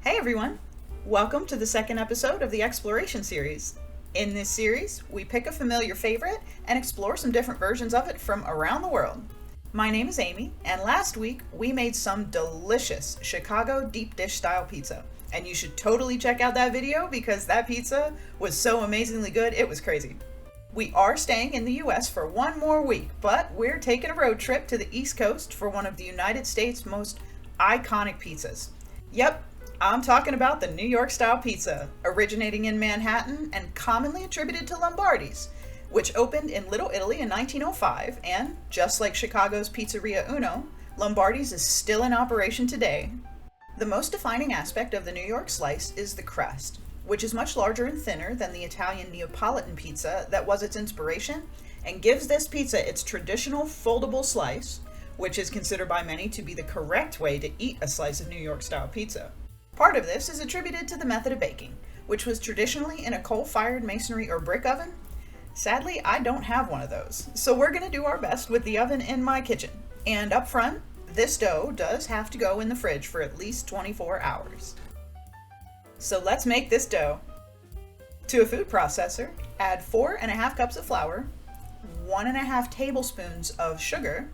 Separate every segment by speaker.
Speaker 1: Hey everyone! Welcome to the second episode of the Exploration series. In this series, we pick a familiar favorite and explore some different versions of it from around the world. My name is Amy, and last week we made some delicious Chicago deep dish style pizza. And you should totally check out that video because that pizza was so amazingly good, it was crazy. We are staying in the US for one more week, but we're taking a road trip to the East Coast for one of the United States' most iconic pizzas. Yep, I'm talking about the New York style pizza, originating in Manhattan and commonly attributed to Lombardi's, which opened in Little Italy in 1905, and just like Chicago's Pizzeria Uno, Lombardi's is still in operation today. The most defining aspect of the New York slice is the crust, which is much larger and thinner than the Italian Neapolitan pizza that was its inspiration, and gives this pizza its traditional foldable slice, which is considered by many to be the correct way to eat a slice of New York style pizza. Part of this is attributed to the method of baking, which was traditionally in a coal-fired masonry or brick oven. Sadly, I don't have one of those, so we're going to do our best with the oven in my kitchen. And up front, this dough does have to go in the fridge for at least 24 hours. So let's make this dough. To a food processor, add 4.5 cups of flour, 1.5 tablespoons of sugar,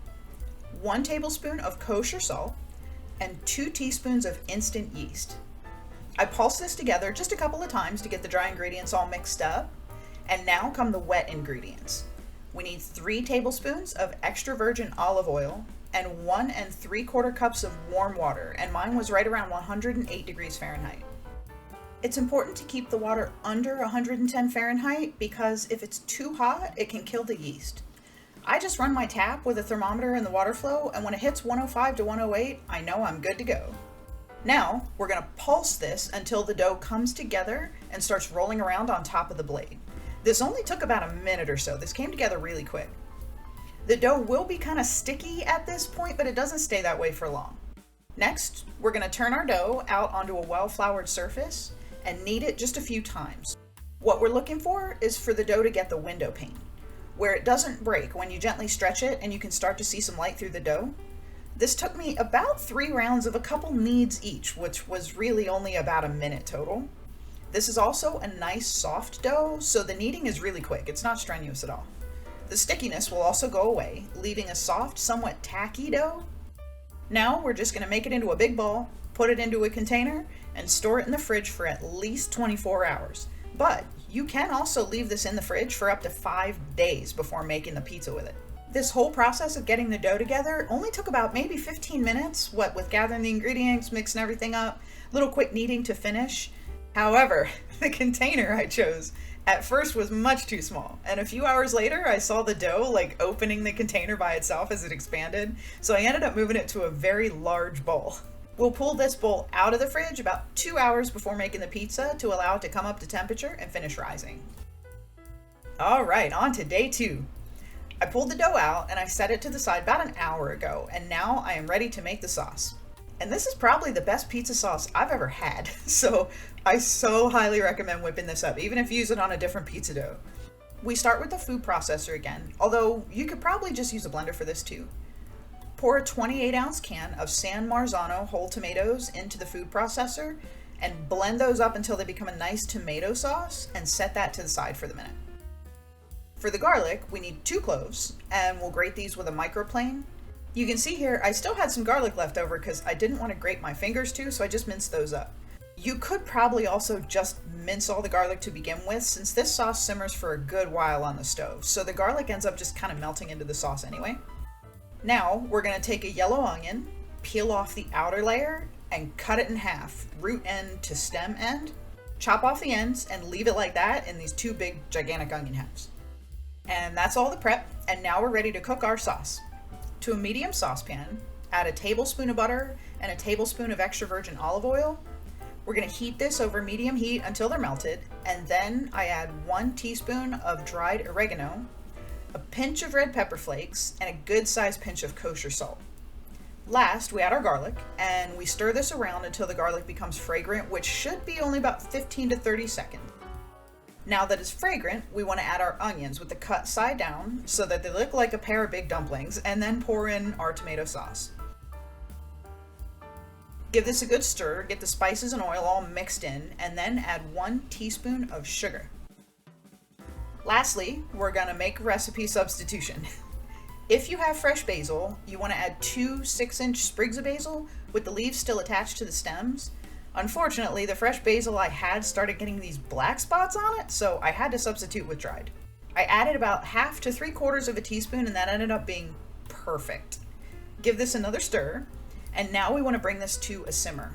Speaker 1: 1 tablespoon of kosher salt, and 2 teaspoons of instant yeast. I pulse this together just a couple of times to get the dry ingredients all mixed up. And now come the wet ingredients. We need 3 tablespoons of extra virgin olive oil and 1 3/4 cups of warm water, and mine was right around 108 degrees Fahrenheit. It's important to keep the water under 110 Fahrenheit because if it's too hot, it can kill the yeast. I just run my tap with a thermometer in the water flow, and when it hits 105 to 108, I know I'm good to go. Now, we're going to pulse this until the dough comes together and starts rolling around on top of the blade. This only took about a minute or so. This came together really quick. The dough will be kind of sticky at this point, but it doesn't stay that way for long. Next, we're going to turn our dough out onto a well-floured surface and knead it just a few times. What we're looking for is for the dough to get the window pane, where it doesn't break when you gently stretch it and you can start to see some light through the dough. This took me about 3 rounds of a couple kneads each, which was really only about a minute total. This is also a nice soft dough, so the kneading is really quick. It's not strenuous at all. The stickiness will also go away, leaving a soft, somewhat tacky dough. Now we're just going to make it into a big ball, put it into a container, and store it in the fridge for at least 24 hours. But you can also leave this in the fridge for up to 5 days before making the pizza with it. This whole process of getting the dough together only took about maybe 15 minutes, what with gathering the ingredients, mixing everything up, little quick kneading to finish. However, the container I chose at first was much too small, and a few hours later I saw the dough opening the container by itself as it expanded, so I ended up moving it to a very large bowl. We'll pull this bowl out of the fridge about 2 hours before making the pizza to allow it to come up to temperature and finish rising. Alright, on to day 2. I pulled the dough out and I set it to the side about an hour ago, and now I am ready to make the sauce. And this is probably the best pizza sauce I've ever had, so I so highly recommend whipping this up, even if you use it on a different pizza dough. We start with the food processor again, although you could probably just use a blender for this too. Pour a 28-ounce can of San Marzano whole tomatoes into the food processor and blend those up until they become a nice tomato sauce, and set that to the side for the minute. For the garlic, we need 2 cloves, and we'll grate these with a microplane. You can see here, I still had some garlic left over because I didn't want to grate my fingers too, so I just minced those up. You could probably also just mince all the garlic to begin with, since this sauce simmers for a good while on the stove, so the garlic ends up just kind of melting into the sauce anyway. Now, we're going to take a yellow onion, peel off the outer layer, and cut it in half, root end to stem end. Chop off the ends and leave it like that in these 2 big, gigantic onion halves. And that's all the prep, and now we're ready to cook our sauce. To a medium saucepan, add a tablespoon of butter and a tablespoon of extra virgin olive oil. We're going to heat this over medium heat until they're melted, and then I add 1 teaspoon of dried oregano, a pinch of red pepper flakes, and a good-sized pinch of kosher salt. Last, we add our garlic, and we stir this around until the garlic becomes fragrant, which should be only about 15 to 30 seconds. Now that it's fragrant, we want to add our onions with the cut side down so that they look like a pair of big dumplings, and then pour in our tomato sauce. Give this a good stir, get the spices and oil all mixed in, and then add 1 teaspoon of sugar. Lastly, we're gonna make recipe substitution. If you have fresh basil, you want to add 2 6-inch sprigs of basil with the leaves still attached to the stems. Unfortunately, the fresh basil I had started getting these black spots on it, so I had to substitute with dried. I added about 1/2 to 3/4 of a teaspoon, and that ended up being perfect. Give this another stir, and now we want to bring this to a simmer.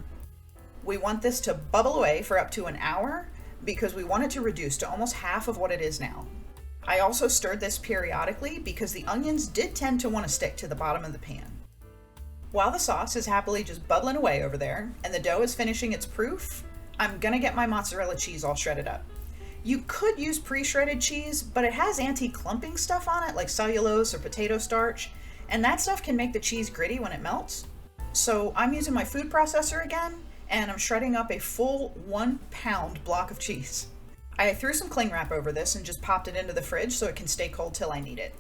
Speaker 1: We want this to bubble away for up to an hour because we want it to reduce to almost half of what it is now. I also stirred this periodically because the onions did tend to want to stick to the bottom of the pan. While the sauce is happily just bubbling away over there and the dough is finishing its proof, I'm gonna get my mozzarella cheese all shredded up. You could use pre-shredded cheese, but it has anti-clumping stuff on it like cellulose or potato starch, and that stuff can make the cheese gritty when it melts. So I'm using my food processor again, and I'm shredding up a full 1-pound block of cheese. I threw some cling wrap over this and just popped it into the fridge so it can stay cold till I need it.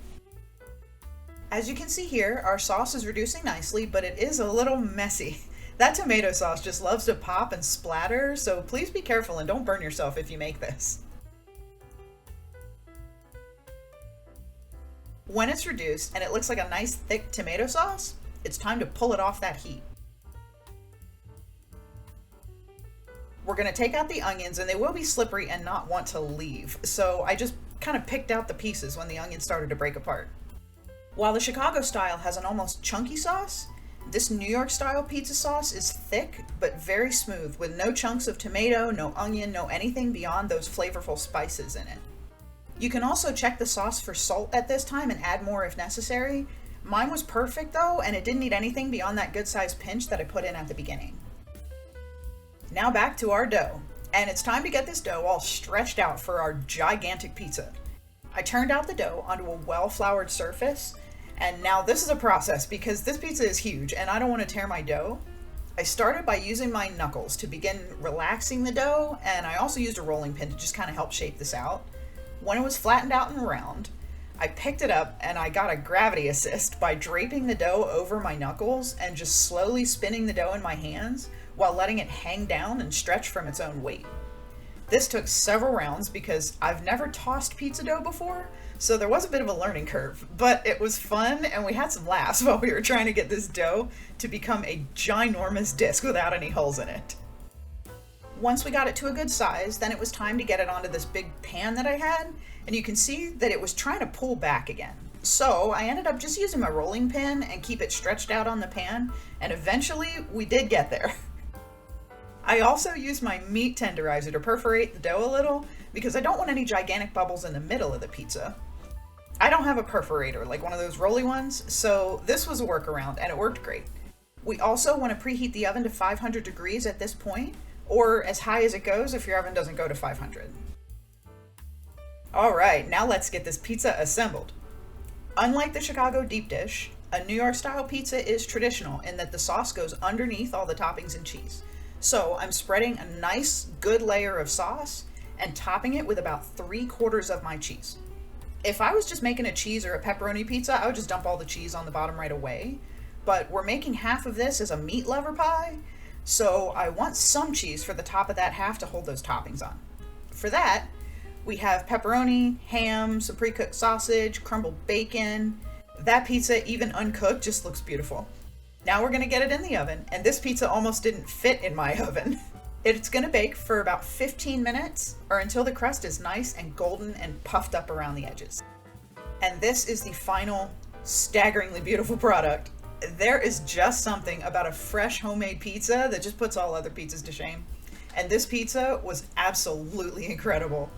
Speaker 1: As you can see here, our sauce is reducing nicely, but it is a little messy. That tomato sauce just loves to pop and splatter, so please be careful and don't burn yourself if you make this. When it's reduced and it looks like a nice thick tomato sauce, it's time to pull it off that heat. We're gonna take out the onions, and they will be slippery and not want to leave, so I just kind of picked out the pieces when the onions started to break apart. While the Chicago style has an almost chunky sauce, this New York style pizza sauce is thick but very smooth with no chunks of tomato, no onion, no anything beyond those flavorful spices in it. You can also check the sauce for salt at this time and add more if necessary. Mine was perfect though, and it didn't need anything beyond that good sized pinch that I put in at the beginning. Now back to our dough, and it's time to get this dough all stretched out for our gigantic pizza. I turned out the dough onto a well-floured surface, and now this is a process because this pizza is huge and I don't want to tear my dough. I started by using my knuckles to begin relaxing the dough, and I also used a rolling pin to just kind of help shape this out. When it was flattened out and round, I picked it up and I got a gravity assist by draping the dough over my knuckles and just slowly spinning the dough in my hands while letting it hang down and stretch from its own weight. This took several rounds because I've never tossed pizza dough before, so there was a bit of a learning curve, but it was fun and we had some laughs while we were trying to get this dough to become a ginormous disc without any holes in it. Once we got it to a good size, then it was time to get it onto this big pan that I had, and you can see that it was trying to pull back again. So I ended up just using my rolling pin and keep it stretched out on the pan, and eventually we did get there. I also used my meat tenderizer to perforate the dough a little because I don't want any gigantic bubbles in the middle of the pizza. I don't have a perforator like one of those rolly ones, so this was a workaround and it worked great. We also want to preheat the oven to 500 degrees at this point, or as high as it goes if your oven doesn't go to 500. Alright, now let's get this pizza assembled. Unlike the Chicago deep dish, a New York style pizza is traditional in that the sauce goes underneath all the toppings and cheese. So I'm spreading a nice good layer of sauce and topping it with about 3/4 of my cheese. If I was just making a cheese or a pepperoni pizza, I would just dump all the cheese on the bottom right away. But we're making half of this as a meat lever pie, so I want some cheese for the top of that half to hold those toppings on. For that, we have pepperoni, ham, some pre-cooked sausage, crumbled bacon. That pizza, even uncooked, just looks beautiful. Now we're gonna get it in the oven, and this pizza almost didn't fit in my oven. It's gonna bake for about 15 minutes or until the crust is nice and golden and puffed up around the edges. And this is the final, staggeringly beautiful product. There is just something about a fresh homemade pizza that just puts all other pizzas to shame. And this pizza was absolutely incredible.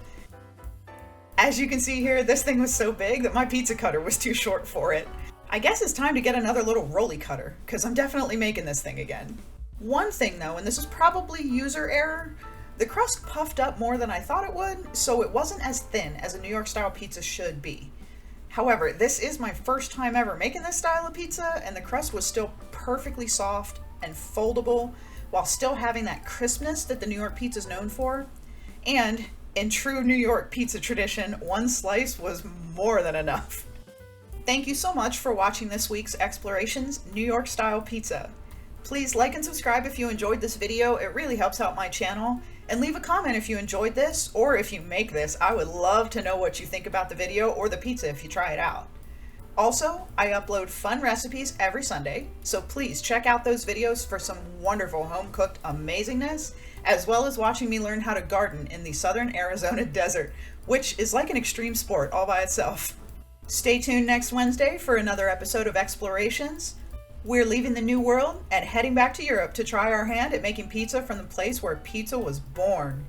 Speaker 1: As you can see here, this thing was so big that my pizza cutter was too short for it. I guess it's time to get another little rolly cutter, because I'm definitely making this thing again. One thing though, and this is probably user error, the crust puffed up more than I thought it would, so it wasn't as thin as a New York style pizza should be. However, this is my first time ever making this style of pizza, and the crust was still perfectly soft and foldable, while still having that crispness that the New York pizza is known for. And in true New York pizza tradition, one slice was more than enough. Thank you so much for watching this week's Explorations New York Style Pizza. Please like and subscribe if you enjoyed this video. It really helps out my channel. And leave a comment if you enjoyed this, or if you make this. I would love to know what you think about the video or the pizza if you try it out. Also, I upload fun recipes every Sunday, so please check out those videos for some wonderful home-cooked amazingness, as well as watching me learn how to garden in the southern Arizona desert, which is like an extreme sport all by itself. Stay tuned next Wednesday for another episode of Explorations. We're leaving the New World and heading back to Europe to try our hand at making pizza from the place where pizza was born.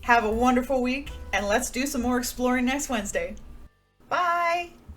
Speaker 1: Have a wonderful week, and let's do some more exploring next Wednesday. Bye!